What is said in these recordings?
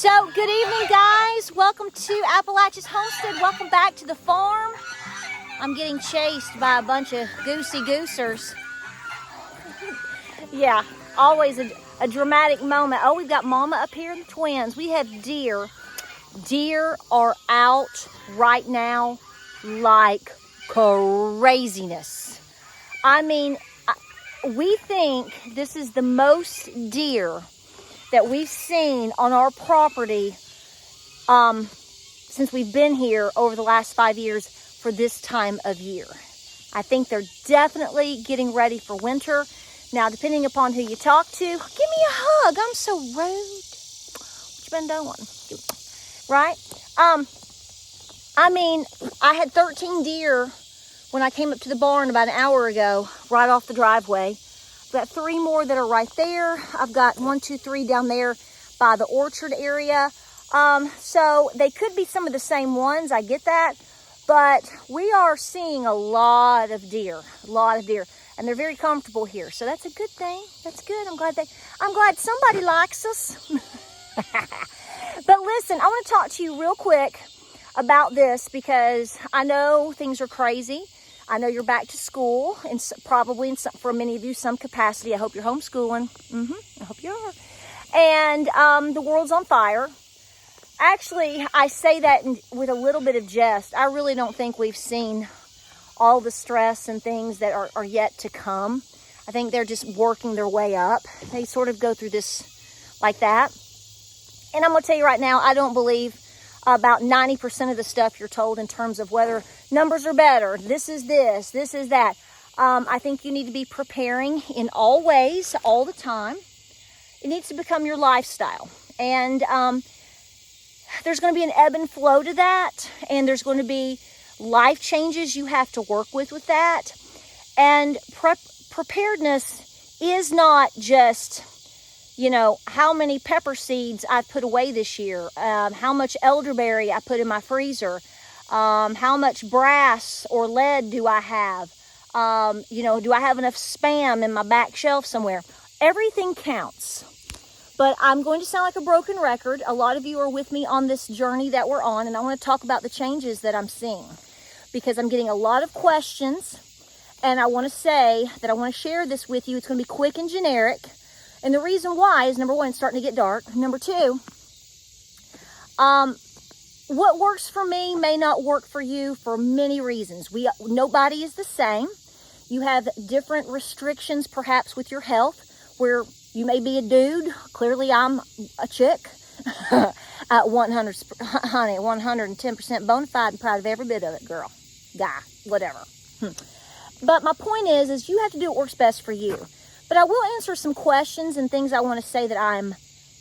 So, good evening, guys. Welcome to Appalachia's Homestead. Welcome back to the farm. I'm getting chased by a bunch of goosey-goosers. Yeah, always a dramatic moment. Oh, we've got Mama up here and the twins. We have deer. Deer are out right now like craziness. I mean, we think this is the most deer that we've seen on our property since we've been here over the last 5 years for this time of year. I think they're definitely getting ready for winter. Now, depending upon who you talk to, give me a hug. I'm so rude. What you been doing? Right? I mean, I had 13 deer when I came up to the barn about an hour ago, right off the driveway. I've got 3 more that are right there. I've got 1, 2, 3 down there by the orchard area. So they could be some of the same ones. I get that. But we are seeing a lot of deer, and they're very comfortable here. So that's a good thing. That's good. I'm glad somebody likes us. But listen, I want to talk to you real quick about this because I know things are crazy. I know you're back to school, and probably for many of you, some capacity. I hope you're homeschooling. I hope you are. And the world's on fire. Actually, I say that with a little bit of jest. I really don't think we've seen all the stress and things that are yet to come. I think they're just working their way up. They sort of go through this like that. And I'm going to tell you right now, I don't believe about 90% of the stuff you're told in terms of whether numbers are better, this is that. I think you need to be preparing in all ways, all the time. It needs to become your lifestyle. And there's going to be an ebb and flow to that. And there's going to be life changes you have to work with that. And preparedness is not just, you know, how many pepper seeds I've put away this year, how much elderberry I put in my freezer, how much brass or lead do I have, do I have enough Spam in my back shelf somewhere? Everything counts. But I'm going to sound like a broken record. A lot of you are with me on this journey that we're on, and I want to talk about the changes that I'm seeing because I'm getting a lot of questions, and I want to say that I want to share this with you. It's going to be quick and generic. And the reason why is, number one, it's starting to get dark. Number two, what works for me may not work for you for many reasons. Nobody is the same. You have different restrictions, perhaps, with your health, where you may be a dude. Clearly, I'm a chick. 110% bona fide and proud of every bit of it, girl, guy, whatever. But my point is you have to do what works best for you. But I will answer some questions and things I want to say that I'm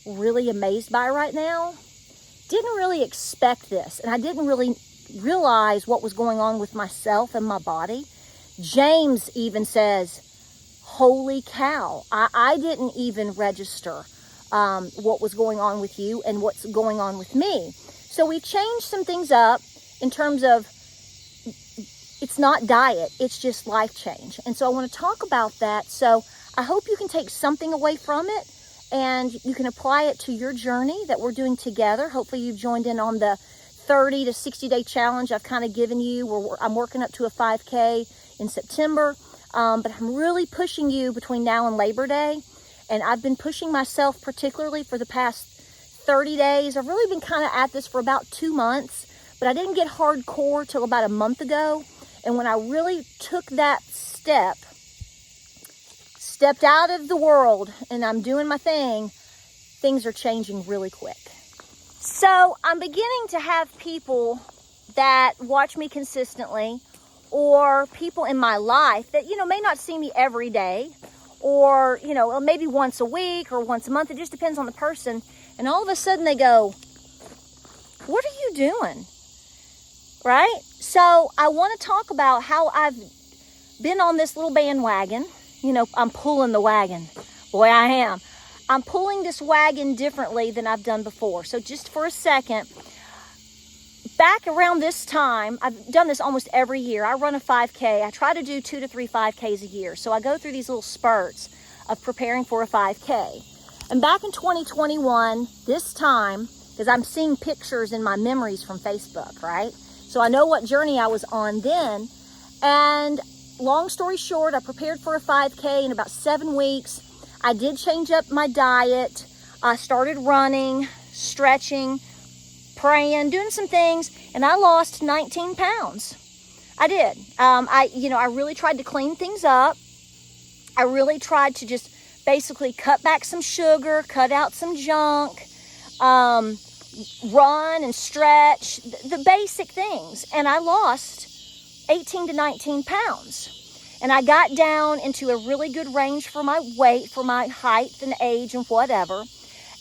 really amazed by right now. Didn't really expect this, and I didn't really realize what was going on with myself and my body. James even says, holy cow, I didn't even register what was going on with you and what's going on with me. So we changed some things up in terms of it's not diet, it's just life change. And so I want to talk about that. So I hope you can take something away from it and you can apply it to your journey that we're doing together. Hopefully you've joined in on the 30 to 60 day challenge I've kind of given you. I'm working up to a 5K in September, but I'm really pushing you between now and Labor Day. And I've been pushing myself particularly for the past 30 days. I've really been kind of at this for about 2 months, but I didn't get hardcore till about a month ago. And when I really took that stepped out of the world and I'm doing my thing, things are changing really quick. So I'm beginning to have people that watch me consistently, or people in my life that, may not see me every day, or, maybe once a week or once a month. It just depends on the person. And all of a sudden they go, what are you doing? Right? So I want to talk about how I've been on this little bandwagon. I'm pulling the wagon. Boy, I am. I'm pulling this wagon differently than I've done before. So just for a second, back around this time, I've done this almost every year. I run a 5K. I try to do 2 to 3 5Ks a year. So I go through these little spurts of preparing for a 5K. And back in 2021, this time, because I'm seeing pictures in my memories from Facebook, right? So I know what journey I was on then. And long story short, I prepared for a 5K in about 7 weeks. I did change up my diet. I started running, stretching, praying, doing some things, and I lost 19 pounds. I did. I really tried to clean things up. I really tried to just basically cut back some sugar, cut out some junk, run and stretch, the basic things. And I lost 18 to 19 pounds. And I got down into a really good range for my weight, for my height and age and whatever.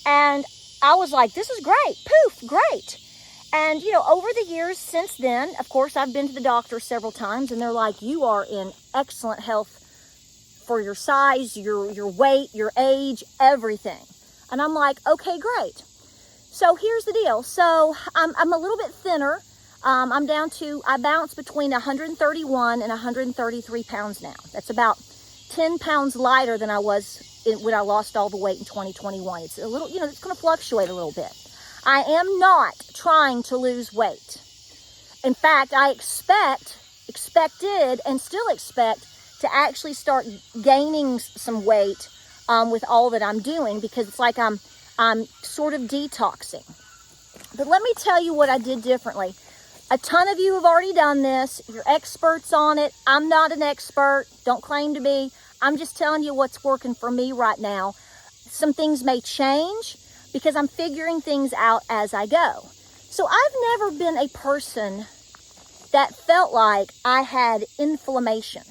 And I was like, this is great. Poof, great. And, over the years since then, of course, I've been to the doctor several times, and they're like, you are in excellent health for your size, your weight, your age, everything. And I'm like, okay, great. So here's the deal. So I'm a little bit thinner. I bounce between 131 and 133 pounds now. That's about 10 pounds lighter than I was when I lost all the weight in 2021. It's a little, it's going to fluctuate a little bit. I am not trying to lose weight. In fact, I expected and still expect to actually start gaining some weight with all that I'm doing, because it's like I'm sort of detoxing. But let me tell you what I did differently. A ton of you have already done this. You're experts on it. I'm not an expert. Don't claim to be. I'm just telling you what's working for me right now. Some things may change because I'm figuring things out as I go. So I've never been a person that felt like I had inflammation.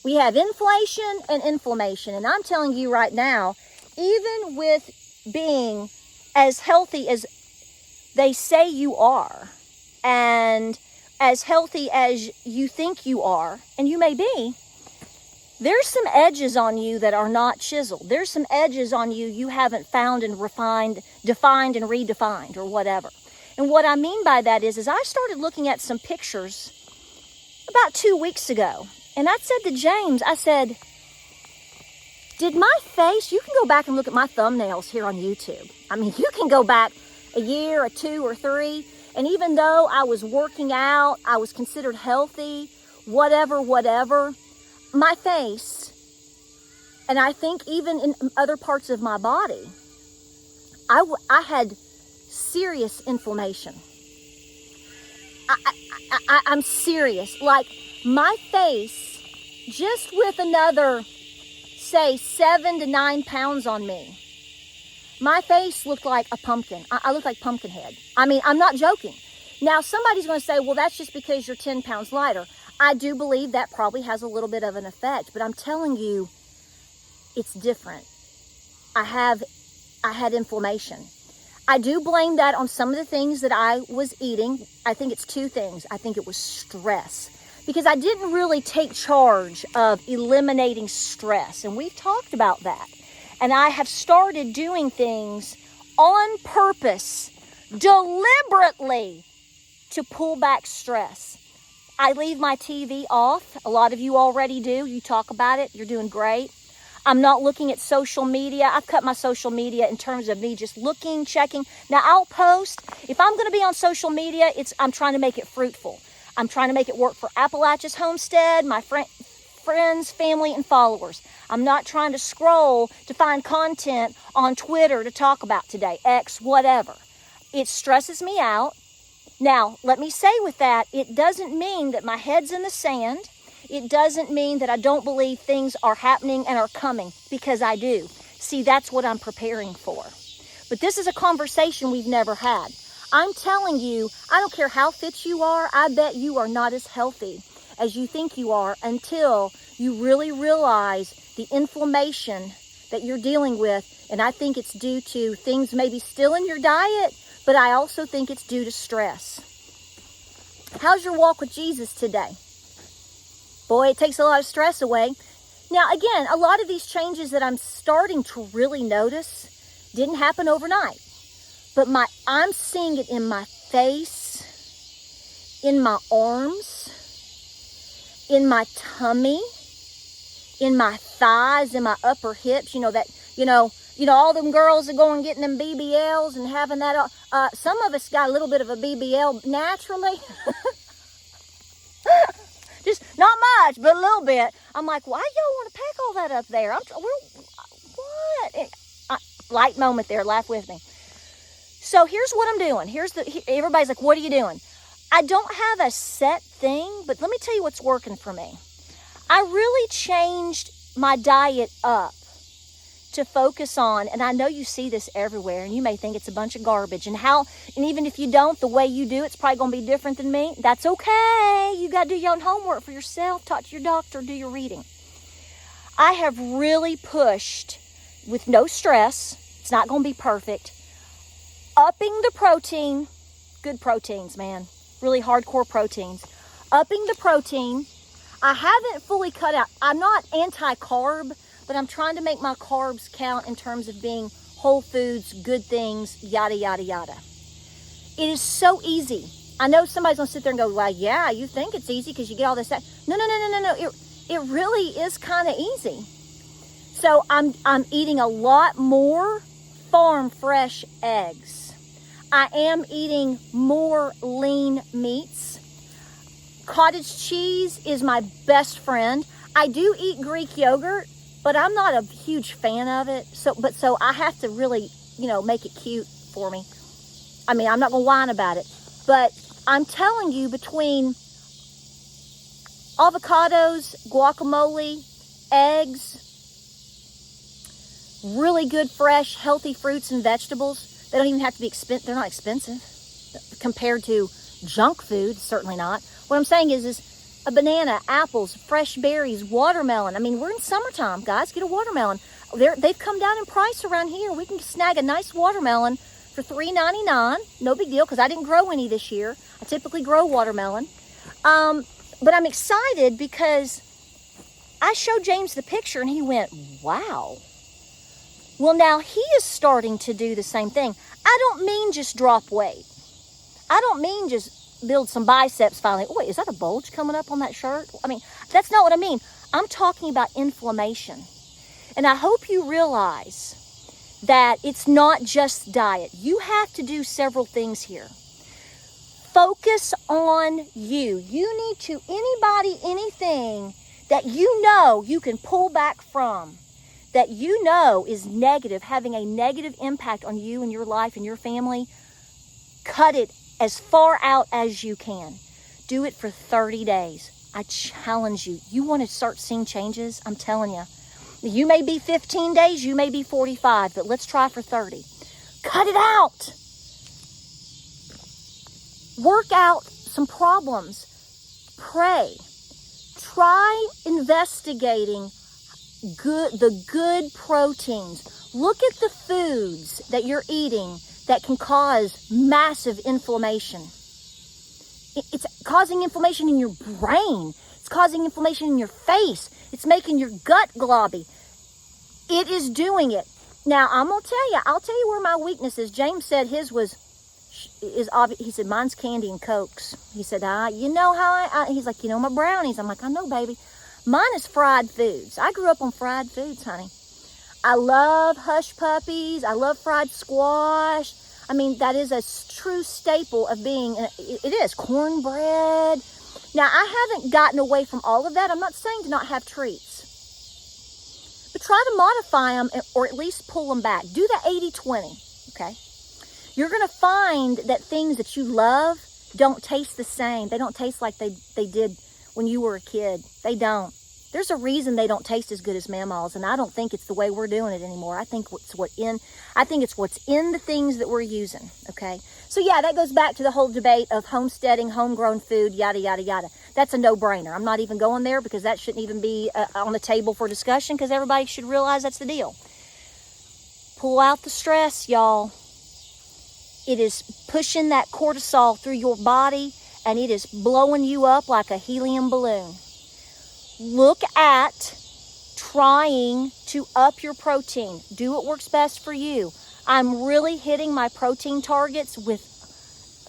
We have inflation and inflammation. And I'm telling you right now, even with being as healthy as they say you are, and as healthy as you think you are, and you may be, there's some edges on you that are not chiseled. There's some edges on you you haven't found and refined, defined and redefined or whatever. And what I mean by that is I started looking at some pictures about 2 weeks ago. And I said to James, I said, did my face, you can go back and look at my thumbnails here on YouTube. I mean, you can go back a year or 2 or 3. And even though I was working out, I was considered healthy, whatever, my face, and I think even in other parts of my body, I had serious inflammation. I'm serious. Like my face, just with another, say, 7 to 9 pounds on me, my face looked like a pumpkin. I looked like Pumpkinhead. I mean, I'm not joking. Now, somebody's going to say, well, that's just because you're 10 pounds lighter. I do believe that probably has a little bit of an effect, but I'm telling you, it's different. I had inflammation. I do blame that on some of the things that I was eating. I think it's 2 things. I think it was stress, because I didn't really take charge of eliminating stress, and we've talked about that. And I have started doing things on purpose, deliberately, to pull back stress. I leave my TV off. A lot of you already do. You talk about it. You're doing great. I'm not looking at social media. I've cut my social media in terms of me just looking, checking. Now, I'll post. If I'm going to be on social media, I'm trying to make it fruitful. I'm trying to make it work for Appalachia's Homestead, my friends, family, and followers. I'm not trying to scroll to find content on Twitter to talk about today, X, whatever. It stresses me out. Now, let me say with that, it doesn't mean that my head's in the sand. It doesn't mean that I don't believe things are happening and are coming, because I do. See, that's what I'm preparing for. But this is a conversation we've never had. I'm telling you, I don't care how fit you are, I bet you are not as healthy as you think you are until you really realize the inflammation that you're dealing with. And I think it's due to things maybe still in your diet, but I also think it's due to stress. How's your walk with Jesus today? Boy, it takes a lot of stress away. Now, again, a lot of these changes that I'm starting to really notice didn't happen overnight. But I'm seeing it in my face, in my arms, in my tummy, in my thighs, in my upper hips. You know, all them girls are going getting them BBLs and having that. Some of us got a little bit of a BBL naturally. Just not much, but a little bit. I'm like, why y'all want to pack all that up there? What? Light moment there. Laugh with me. So here's what I'm doing. Everybody's like, what are you doing? I don't have a set thing, but let me tell you what's working for me. I really changed my diet up to focus on, and I know you see this everywhere, and you may think it's a bunch of garbage, and even if you don't, the way you do it's probably going to be different than me. That's okay. You got to do your own homework for yourself. Talk to your doctor. Do your reading. I have really pushed with no stress. It's not going to be perfect. Upping the protein, good proteins, man. Really hardcore proteins. Upping the protein. I haven't fully cut out. I'm not anti-carb, but I'm trying to make my carbs count in terms of being whole foods, good things, yada, yada, yada. It is so easy. I know somebody's going to sit there and go, well, yeah, you think it's easy because you get all this. That. No. It really is kind of easy. So I'm eating a lot more farm fresh eggs. I am eating more lean meats. Cottage cheese is my best friend. I do eat Greek yogurt, but I'm not a huge fan of it. So I have to really, make it cute for me. I mean, I'm not going to whine about it. But I'm telling you, between avocados, guacamole, eggs, really good, fresh, healthy fruits and vegetables, they don't even have to be expensive. They're not expensive compared to junk food, certainly not. What I'm saying is a banana, apples, fresh berries, watermelon. I mean, we're in summertime, guys. Get a watermelon. They've come down in price around here. We can snag a nice watermelon for $3.99. No big deal, because I didn't grow any this year. I typically grow watermelon. But I'm excited because I showed James the picture and he went, wow. Well, now he is starting to do the same thing. I don't mean just drop weight. I don't mean just build some biceps finally. Wait, is that a bulge coming up on that shirt? I mean, that's not what I mean. I'm talking about inflammation. And I hope you realize that it's not just diet. You have to do several things here. Focus on you. You need to, anything that you can pull back from, that is negative, having a negative impact on you and your life and your family, cut it as far out as you can. Do it for 30 days. I challenge you. You want to start seeing changes? I'm telling you. You may be 15 days, you may be 45, but let's try for 30. Cut it out. Work out some problems. Pray. Try investigating the good proteins. Look at the foods that you're eating that can cause massive inflammation. It's causing inflammation in your brain. It's causing inflammation in your face. It's making your gut globby. It is doing it. Now, I'll tell you where my weakness is. James said his is obvious. He said, mine's candy and Cokes. He said, he's like, my brownies. I'm like, I know, baby. Mine is fried foods. I grew up on fried foods, honey. I love hush puppies. I love fried squash. I mean, that is a true staple of being, it is, cornbread. Now, I haven't gotten away from all of that. I'm not saying to not have treats. But try to modify them or at least pull them back. Do the 80-20, okay? You're going to find that things that you love don't taste the same. They don't taste like they did when you were a kid. They don't. There's a reason they don't taste as good as Mama's, and I don't think it's the way we're doing it anymore. I think it's what's in the things that we're using, okay? So yeah, that goes back to the whole debate of homesteading, homegrown food, yada, yada, yada. That's a no-brainer. I'm not even going there because that shouldn't even be on the table for discussion because everybody should realize that's the deal. Pull out the stress, y'all. It is pushing that cortisol through your body, and it is blowing you up like a helium balloon. Look at trying to up your protein. Do what works best for you. I'm really hitting my protein targets with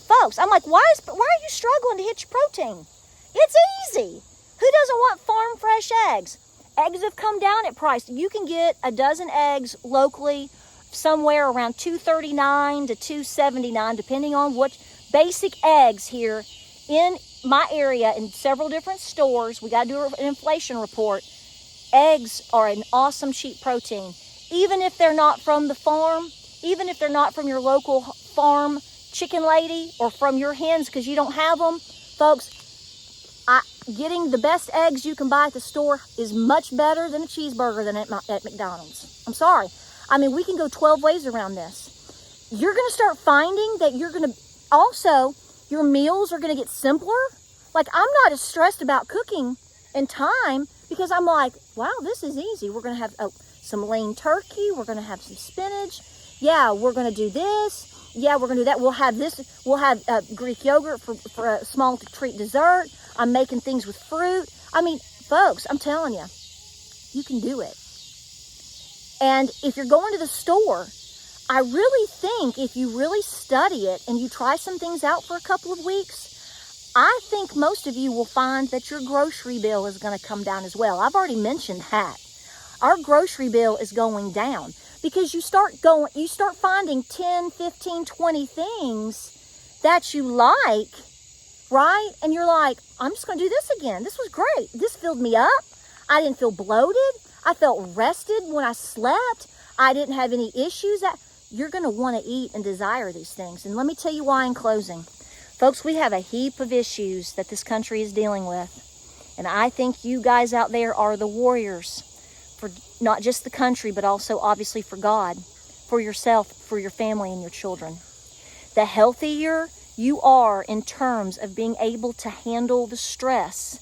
folks. I'm like, why are you struggling to hit your protein? It's easy. Who doesn't want farm fresh eggs? Eggs have come down at price. You can get a dozen eggs locally somewhere around $2.39 to $2.79, depending on what basic eggs here in my area in several different stores. We got to do an inflation report. Eggs are an awesome cheap protein. Even if they're not from the farm, even if they're not from your local farm chicken lady or from your hens because you don't have them, folks, getting the best eggs you can buy at the store is much better than a cheeseburger than at McDonald's. I'm sorry. I mean, we can go 12 ways around this. You're going to start finding that you're going to also, your meals are going to get simpler. Like, I'm not as stressed about cooking in time because I'm like, wow, this is easy. We're going to have some lean turkey. We're going to have some spinach. Yeah, we're going to do this. Yeah, we're going to do that. We'll have this. We'll have Greek yogurt for a small treat dessert. I'm making things with fruit. I mean, folks, I'm telling you, you can do it. And if you're going to the store, I really think if you really study it and you try some things out for a couple of weeks, I think most of you will find that your grocery bill is going to come down as well. I've already mentioned that. Our grocery bill is going down because you start finding 10, 15, 20 things that you like, right? And you're like, I'm just going to do this again. This was great. This filled me up. I didn't feel bloated. I felt rested when I slept. I didn't have any issues. You're going to want to eat and desire these things. And let me tell you why in closing. Folks, we have a heap of issues that this country is dealing with. And I think you guys out there are the warriors for not just the country, but also obviously for God, for yourself, for your family and your children. The healthier you are in terms of being able to handle the stress,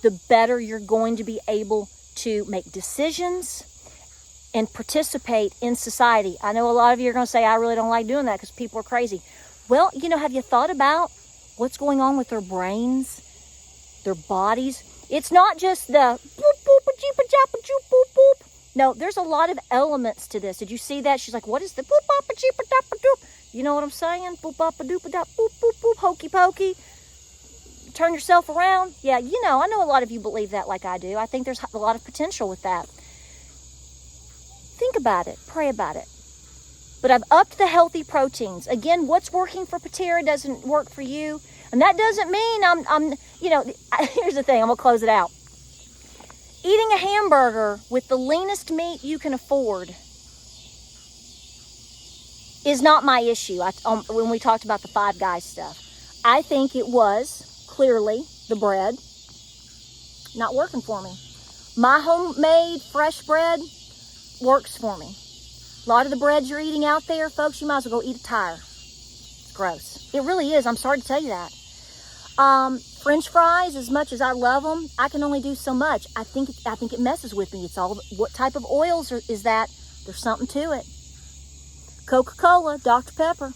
the better you're going to be able to make decisions and participate in society. I know a lot of you are going to say, I really don't like doing that because people are crazy. Well, have you thought about what's going on with their brains, their bodies? It's not just the boop, boop, a jeep, boop, boop. No, there's a lot of elements to this. Did you see that? She's like, what is the boop, bop, a jeep, a dap, a doop? You know what I'm saying? Boop, bop, a doop, a dap, boop, boop, boop, hokey pokey. Turn yourself around. Yeah, I know a lot of you believe that like I do. I think there's a lot of potential with that. Think about it. Pray about it. But I've upped the healthy proteins. Again, what's working for Patara doesn't work for you. And that doesn't mean I'm here's the thing. I'm going to close it out. Eating a hamburger with the leanest meat you can afford is not my issue. When we talked about the Five Guys stuff, I think it was clearly the bread not working for me. My homemade fresh bread works for me. A lot of the breads you're eating out there, folks, you might as well go eat a tire. It's gross. It really is. I'm sorry to tell you that. French fries, as much as I love them, I can only do so much. I think it messes with me. It's all, what type of oils is that? There's something to it. Coca-Cola, Dr. Pepper,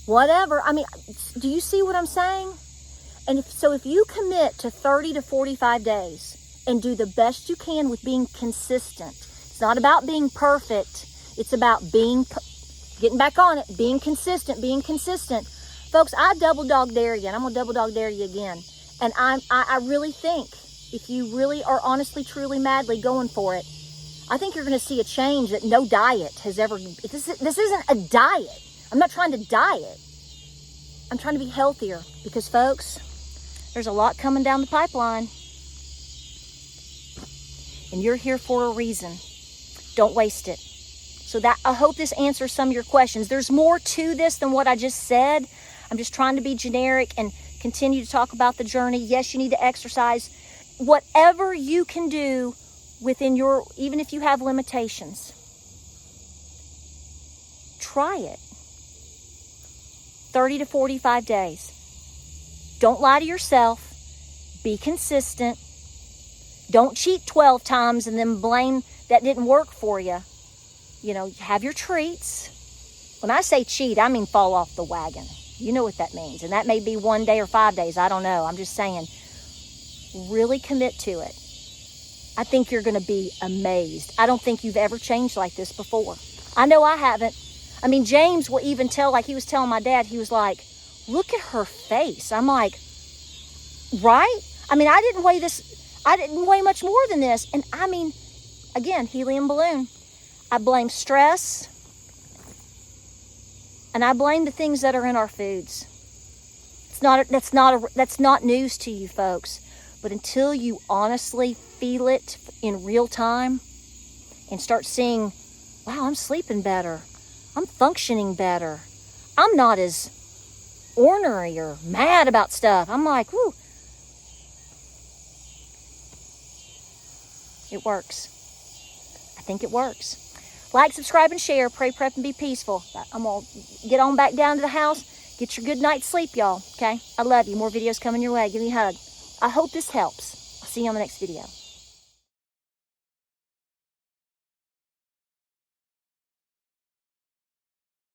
whatever. I mean, do you see what I'm saying? And if you commit to 30 to 45 days and do the best you can with being consistent, it's not about being perfect. It's about getting back on it, being consistent. Folks, I double dog dare you, and I'm going to double dog dare you again. And I really think if you really are honestly, truly, madly going for it, I think you're going to see a change that no diet has ever. This isn't a diet. I'm not trying to diet. I'm trying to be healthier because, folks, there's a lot coming down the pipeline. And you're here for a reason. Don't waste it. So I hope this answers some of your questions. There's more to this than what I just said. I'm just trying to be generic and continue to talk about the journey. Yes, you need to exercise. Whatever you can do within even if you have limitations, try it. 30 to 45 days. Don't lie to yourself. Be consistent. Don't cheat 12 times and then blame that didn't work for you. Have your treats. When I say cheat, I mean fall off the wagon. You know what that means. And that may be 1 day or 5 days. I don't know. I'm just saying, really commit to it. I think you're going to be amazed. I don't think you've ever changed like this before. I know I haven't. I mean, James will even tell, like he was telling my dad, he was like, look at her face. I'm like, right? I mean, I didn't weigh much more than this. And I mean, again, helium balloon. I blame stress, and I blame the things that are in our foods. That's not news to you folks. But until you honestly feel it in real time and start seeing, wow, I'm sleeping better. I'm functioning better. I'm not as ornery or mad about stuff. I'm like, whoo. It works. I think it works. Like, subscribe, and share. Pray, prep, and be peaceful. I'm going to get on back down to the house. Get your good night's sleep, y'all. Okay? I love you. More videos coming your way. Give me a hug. I hope this helps. I'll see you on the next video.